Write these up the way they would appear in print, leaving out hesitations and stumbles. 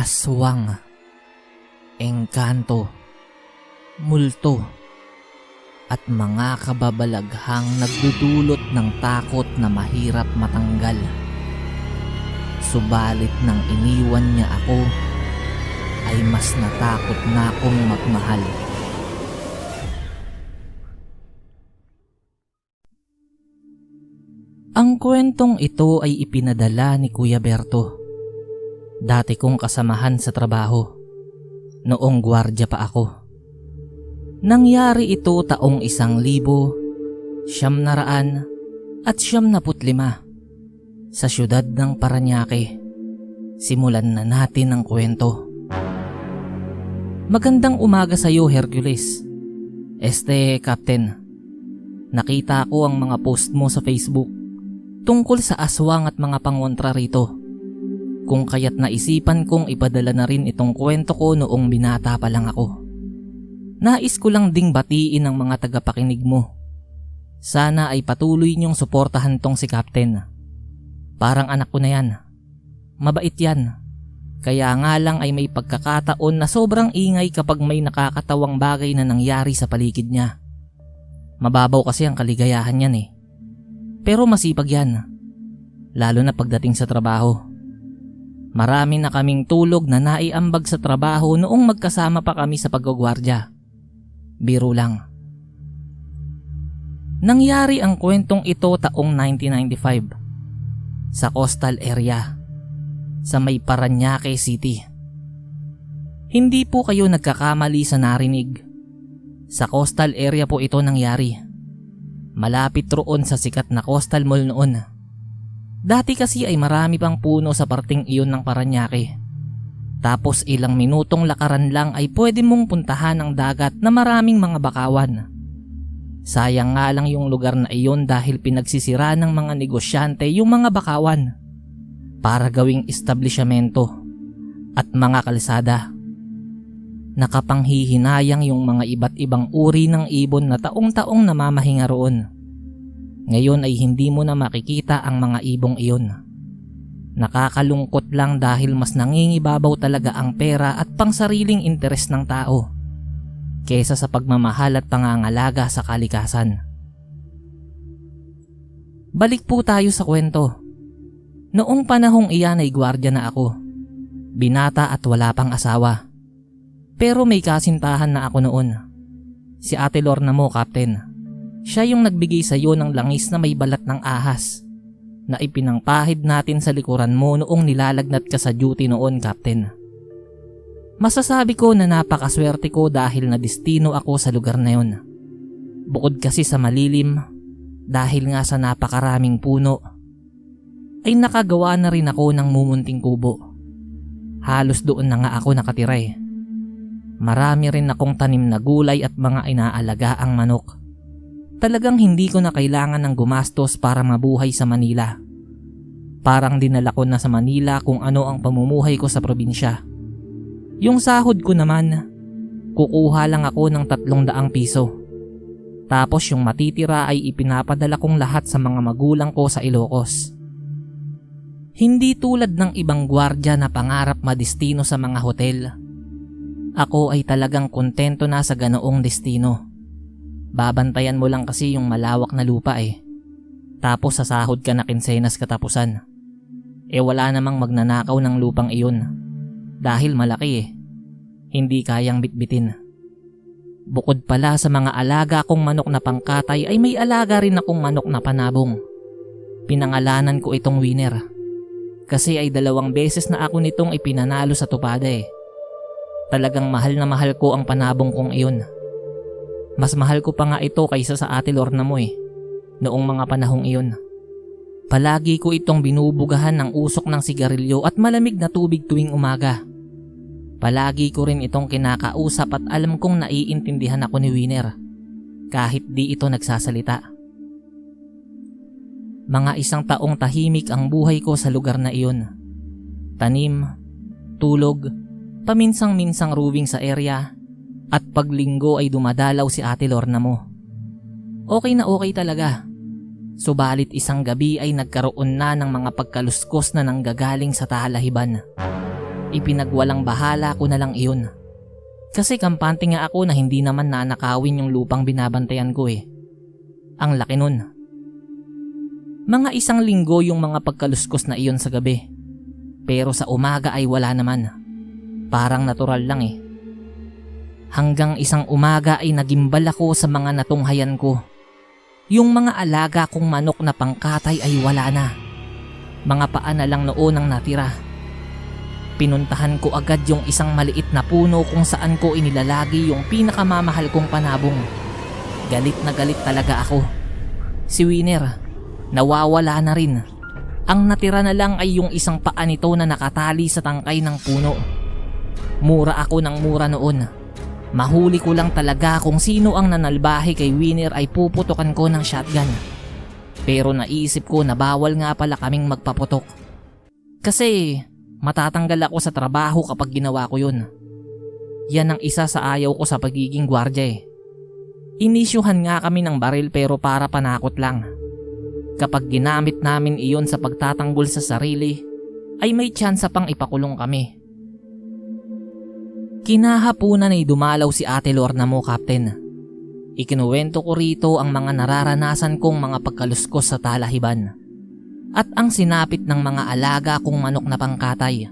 aswang, engkanto, multo, at mga kababalaghang nagdudulot ng takot na mahirap matanggal. Subalit nang iniwan niya ako, ay mas natakot na akong magmahal. Ang kwentong ito ay ipinadala ni Kuya Berto. Dati kong kasamahan sa trabaho. Noong gwardiya pa ako. Nangyari ito taong 1995 sa siyudad ng Parañaque. Simulan na natin ang kwento. Magandang umaga sa iyo, Hercules. Captain, nakita ko ang mga post mo sa Facebook tungkol sa aswang at mga pangontra rito. Kung kaya't naisipan kong ipadala na rin itong kwento ko noong binata pa lang ako. Nais ko lang ding batiin ang mga tagapakinig mo. Sana ay patuloy niyong suportahan tong si Captain. Parang anak ko na yan. Mabait yan. Kaya nga lang ay may pagkakataon na sobrang ingay kapag may nakakatawang bagay na nangyari sa paligid niya. Mababaw kasi ang kaligayahan yan eh. Pero masipag yan. Lalo na pagdating sa trabaho. Marami na kaming tulog na naiambag sa trabaho noong magkasama pa kami sa paggugwardya. Biro lang. Nangyari ang kwentong ito taong 1995 sa coastal area sa may Parañaque City. Hindi po kayo nagkakamali sa narinig. Sa coastal area po ito nangyari. Malapit roon sa sikat na coastal mall noon. Dati kasi ay marami pang puno sa parting iyon ng Parañaque. Tapos ilang minutong lakaran lang ay pwede mong puntahan ang dagat na maraming mga bakawan. Sayang nga lang yung lugar na iyon dahil pinagsisira ng mga negosyante yung mga bakawan para gawing establisyamento at mga kalsada. Nakapanghihinayang yung mga iba't ibang uri ng ibon na taong-taong namamahinga roon. Ngayon ay hindi mo na makikita ang mga ibong iyon. Nakakalungkot lang dahil mas nangingibabaw talaga ang pera at pangsariling interes ng tao kesa sa pagmamahal at pangangalaga sa kalikasan. Balik po tayo sa kwento. Noong panahong iyan ay gwardiya na ako. Binata at wala pang asawa. Pero may kasintahan na ako noon. Si Ate Lorna mo, Captain. Siya yung nagbigay sa iyo ng langis na may balat ng ahas na ipinangpahid natin sa likuran mo noong nilalagnat ka sa duty noon, Captain. Masasabi ko na napakaswerte ko dahil nadistino ako sa lugar na yon. Bukod kasi sa malilim, dahil nga sa napakaraming puno, ay nakagawa na rin ako ng mumunting kubo. Halos doon na nga ako nakatira eh. Marami rin akong tanim na gulay at mga inaalagaang manok. Talagang hindi ko na kailangan ng gumastos para mabuhay sa Manila. Parang dinala ko na sa Manila kung ano ang pamumuhay ko sa probinsya. Yung sahod ko naman, kukuha lang ako ng 300 piso. Tapos yung matitira ay ipinapadala kong lahat sa mga magulang ko sa Ilocos. Hindi tulad ng ibang gwardiya na pangarap madistino sa mga hotel. Ako ay talagang kontento na sa ganoong destino. Babantayan mo lang kasi yung malawak na lupa eh. Tapos sasahod ka na kinsenas katapusan. Wala namang magnanakaw ng lupang iyon. Dahil malaki eh. Hindi kayang bitbitin. Bukod pala sa mga alaga kong manok na pangkatay ay may alaga rin akong manok na panabong. Pinangalanan ko itong Winner. Kasi ay 2 beses na ako nitong ipinanalo sa tupada eh. Talagang mahal na mahal ko ang panabong kong iyon. Mas mahal ko pa nga ito kaysa sa Ate Lorna mo eh, noong mga panahong iyon. Palagi ko itong binubugahan ng usok ng sigarilyo at malamig na tubig tuwing umaga. Palagi ko rin itong kinakausap at alam kong naiintindihan ako ni Winner, kahit di ito nagsasalita. Mga 1 taong tahimik ang buhay ko sa lugar na iyon. Tanim, tulog, paminsang-minsang rowing sa area, at paglinggo ay dumadalaw si Ate Lorna mo. Okay na okay talaga. Subalit isang gabi ay nagkaroon na ng mga pagkaluskos na nanggagaling sa talahiban. ipinagwalang bahala ko na lang iyon. Kasi kampante nga ako na hindi naman nanakawin yung lupang binabantayan ko eh. Ang laki nun. Mga 1 linggo yung mga pagkaluskos na iyon sa gabi. Pero sa umaga ay wala naman. Parang natural lang eh. Hanggang isang umaga ay nagimbal ako sa mga natunghayan ko. Yung mga alaga kong manok na pangkatay ay wala na. Mga paa na lang noon ang natira. Pinuntahan ko agad yung isang maliit na puno kung saan ko inilalagi yung pinakamamahal kong panabong. Galit na galit talaga ako. Si Winner, nawawala na rin. Ang natira na lang ay yung isang paa nito na nakatali sa tangkay ng puno. Mura ako ng mura noon. Mahuli ko lang talaga kung sino ang nanalbahe kay Winner ay puputokan ko ng shotgun. Pero naisip ko na bawal nga pala kaming magpaputok. Kasi matatanggal ako sa trabaho kapag ginawa ko yun. Yan ang isa sa ayaw ko sa pagiging gwardya eh. Inisyuhan nga kami ng baril pero para panakot lang. Kapag ginamit namin iyon sa pagtatanggol sa sarili, ay may tsansa pang ipakulong kami. Kinahapunan ay dumalaw si Ate Lorna mo, Captain. Ikinuwento ko rito ang mga nararanasan kong mga pagkaluskos sa talahiban at ang sinapit ng mga alaga kong manok na pangkatay.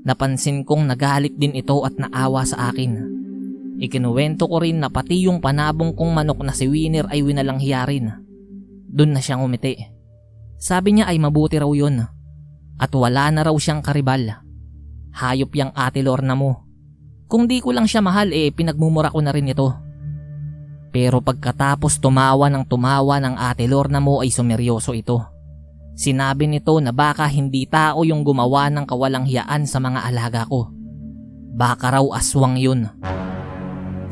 Napansin kong nagalit din ito at naawa sa akin. Ikinuwento ko rin na pati yung panabong kong manok na si Winner ay winalanghiya rin. Doon na siyang umiti. Sabi niya ay mabuti raw yun at wala na raw siyang karibal. Hayop yang Ate Lorna mo. Kung di ko lang siya mahal pinagmumura ko na rin ito. Pero pagkatapos tumawa ng Ate Lorna mo ay sumeryoso ito. Sinabi nito na baka hindi tao yung gumawa ng kawalanghiyaan sa mga alaga ko. Baka raw aswang yun.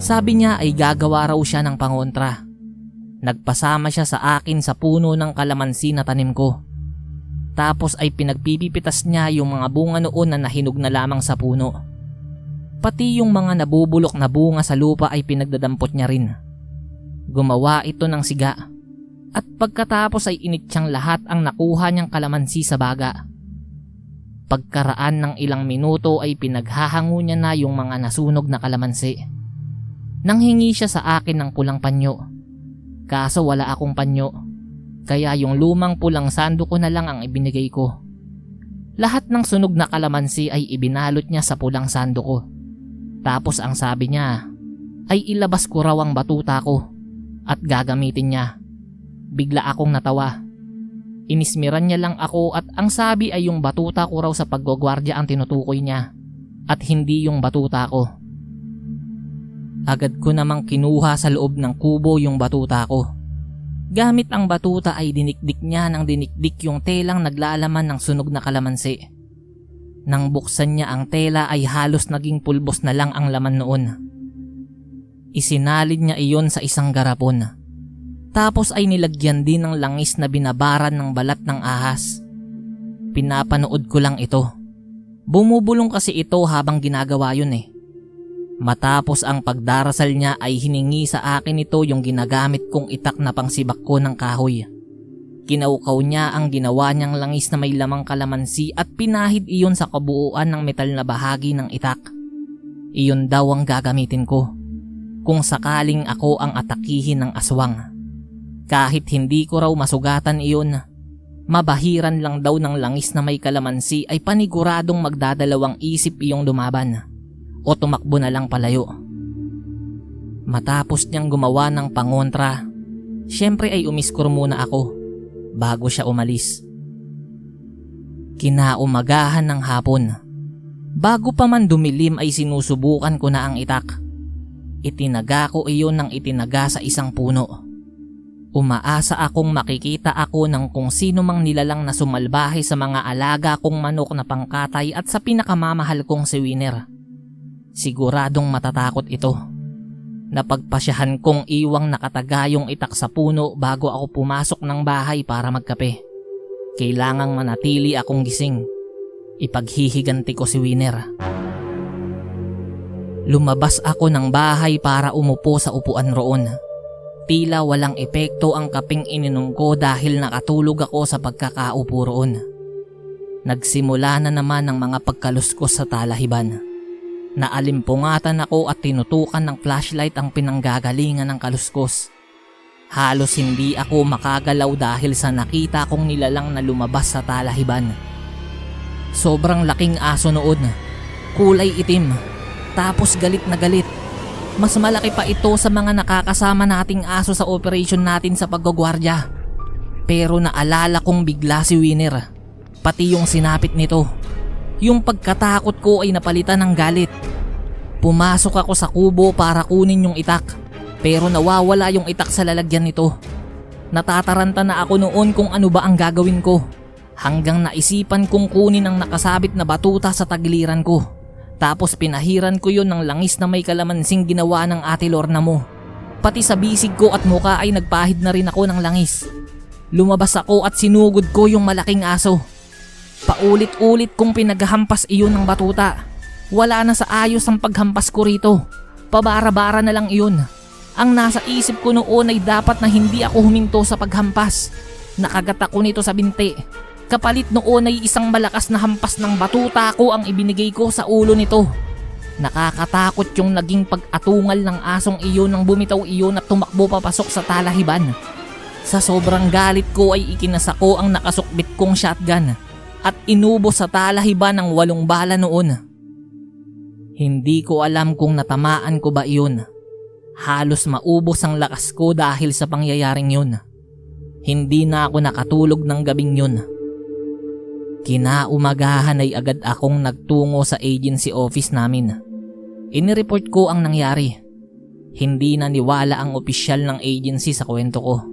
Sabi niya ay gagawa raw siya ng pangontra. Nagpasama siya sa akin sa puno ng kalamansi na tanim ko. Tapos ay pinagpipipitas niya yung mga bunga noon na nahinog na lamang sa puno. Pati yung mga nabubulok na bunga sa lupa ay pinagdadampot niya rin. Gumawa ito ng siga. At pagkatapos ay initsyang lahat ang nakuha niyang kalamansi sa baga. Pagkaraan ng ilang minuto ay pinaghahango niya na yung mga nasunog na kalamansi. Nanghingi siya sa akin ng pulang panyo. Kaso wala akong panyo. Kaya yung lumang pulang sando ko na lang ang ibinigay ko. Lahat ng sunog na kalamansi ay ibinalot niya sa pulang sando ko. Tapos ang sabi niya ay ilabas ko raw ang batuta ko at gagamitin niya. Bigla akong natawa. Inismiran niya lang ako at ang sabi ay yung batuta ko raw sa paggwagwardya ang tinutukoy niya at hindi yung batuta ko. Agad ko namang kinuha sa loob ng kubo yung batuta ko. Gamit ang batuta ay dinikdik niya ng dinikdik yung telang naglalaman ng sunog na kalamansi. Nang buksan niya ang tela ay halos naging pulbos na lang ang laman noon. Isinalid niya iyon sa isang garapon. Tapos ay nilagyan din ng langis na binabaran ng balat ng ahas. Pinapanood ko lang ito. Bumubulong kasi ito habang ginagawa yun eh. Matapos ang pagdarasal niya ay hiningi sa akin ito yung ginagamit kong itak na pangsibak ko ng kahoy. Kinaukaw niya ang ginawa niyang langis na may lamang kalamansi at pinahid iyon sa kabuuan ng metal na bahagi ng itak. Iyon daw ang gagamitin ko kung sakaling ako ang atakihin ng aswang. Kahit hindi ko raw masugatan iyon, mabahiran lang daw ng langis na may kalamansi ay paniguradong magdadalawang isip iyong lumaban o tumakbo na lang palayo. Matapos niyang gumawa ng pangontra, syempre ay umiskur muna ako bago siya umalis. Kinaumagahan ng hapon. Bago pa man dumilim ay sinusubukan ko na ang itak. Itinaga ko iyon ng itinaga sa isang puno. Umaasa akong makikita ako ng kung sino mang nilalang na sumalbahe sa mga alaga kong manok na pangkatay at sa pinakamamahal kong si Winner. Siguradong matatakot ito. Napagpasyahan kong iwang nakataga yung itak sa puno bago ako pumasok ng bahay para magkape. Kailangang manatili akong gising. Ipaghihiganti ko si Winner. Lumabas ako ng bahay para umupo sa upuan roon. Tila walang epekto ang kapeng ininom ko dahil nakatulog ako sa pagkakaupo roon. Nagsimula na naman ang mga pagkaluskos sa talahiban. Naalimpungatan ako at tinutukan ng flashlight ang pinanggagalingan ng kaluskos. Halos hindi ako makagalaw dahil sa nakita kong nilalang na lumabas sa talahiban. Sobrang laking aso noon, kulay itim, tapos galit na galit. Mas malaki pa ito sa mga nakakasama nating aso sa operation natin sa paggagwardya. Pero naalala kong bigla si Winner, pati yung sinapit nito. Yung pagkatakot ko ay napalitan ng galit. Pumasok ako sa kubo para kunin yung itak, pero nawawala yung itak sa lalagyan nito. Natataranta na ako noon kung ano ba ang gagawin ko, hanggang naisipan kong kunin ang nakasabit na batuta sa tagiliran ko. Tapos pinahiran ko yun ng langis na may kalamansing ginawa ng Ate Lorna mo. Pati sa bisig ko at muka ay nagpahid na rin ako ng langis. Lumabas ako at sinugod ko yung malaking aso. Paulit-ulit kong pinaghampas iyon ng batuta. Wala na sa ayos ang paghampas ko rito. Pabara-bara na lang iyon. Ang nasa isip ko noon ay dapat na hindi ako huminto sa paghampas. Nakagat ako nito sa binti. Kapalit noon ay isang malakas na hampas ng batuta ko ang ibinigay ko sa ulo nito. Nakakatakot yung naging pag-atungal ng asong iyon nang bumitaw iyon at tumakbo papasok sa talahiban. Sa sobrang galit ko ay ikinasa ko ang nakasukbit kong shotgun at inubos sa talahiban ng 8 bala noon. Hindi ko alam kung natamaan ko ba iyon. Halos maubos ang lakas ko dahil sa pangyayaring yun. Hindi na ako nakatulog ng gabing yun. Kinaumagahan ay agad akong nagtungo sa agency office namin. Inireport ko ang nangyari. Hindi naniwala ang opisyal ng agency sa kwento ko.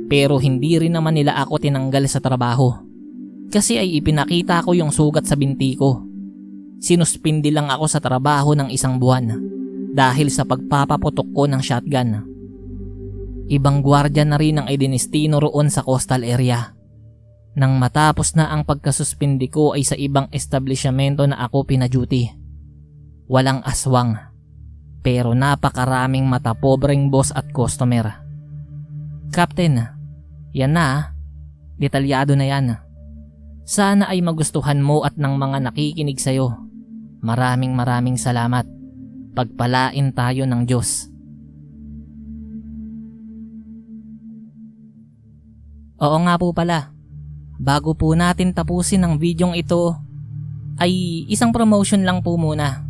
Pero hindi rin naman nila ako tinanggal sa trabaho. Kasi ay ipinakita ko yung sugat sa binti ko. Sinuspindi lang ako sa trabaho ng 1 buwan dahil sa pagpapaputok ko ng shotgun. Ibang gwardiya na rin ang idinestino roon sa coastal area. Nang matapos na ang pagkasuspindi ko ay sa ibang establishmento na ako pina-duty. Walang aswang, pero napakaraming matapobreng boss at customer. Captain, yan na, detalyado na yan. Sana ay magustuhan mo at ng mga nakikinig sa'yo. Maraming salamat. Pagpalain tayo ng Diyos. Oo nga po pala. Bago po natin tapusin ang videong ito, ay isang promotion lang po muna.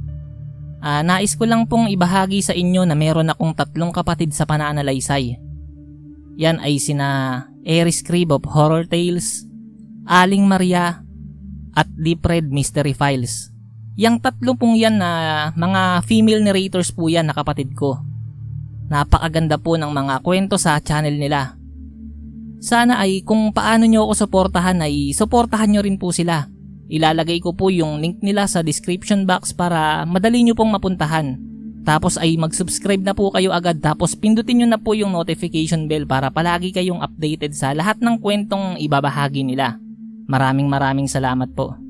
Nais ko lang pong ibahagi sa inyo na meron akong 3 kapatid sa pananalaysay. Yan ay sina Aries Crib of Horror Tales, Aling Maria, at Deep Red Mystery Files. Yang 3 pong yan na mga female narrators po yan na kapatid ko. Napakaganda po ng mga kwento sa channel nila. Sana ay kung paano nyo ako suportahan ay suportahan nyo rin po sila. Ilalagay ko po yung link nila sa description box para madali nyo pong mapuntahan. Tapos ay mag-subscribe na po kayo agad, tapos pindutin nyo na po yung notification bell para palagi kayong updated sa lahat ng kwentong ibabahagi nila. Maraming salamat po.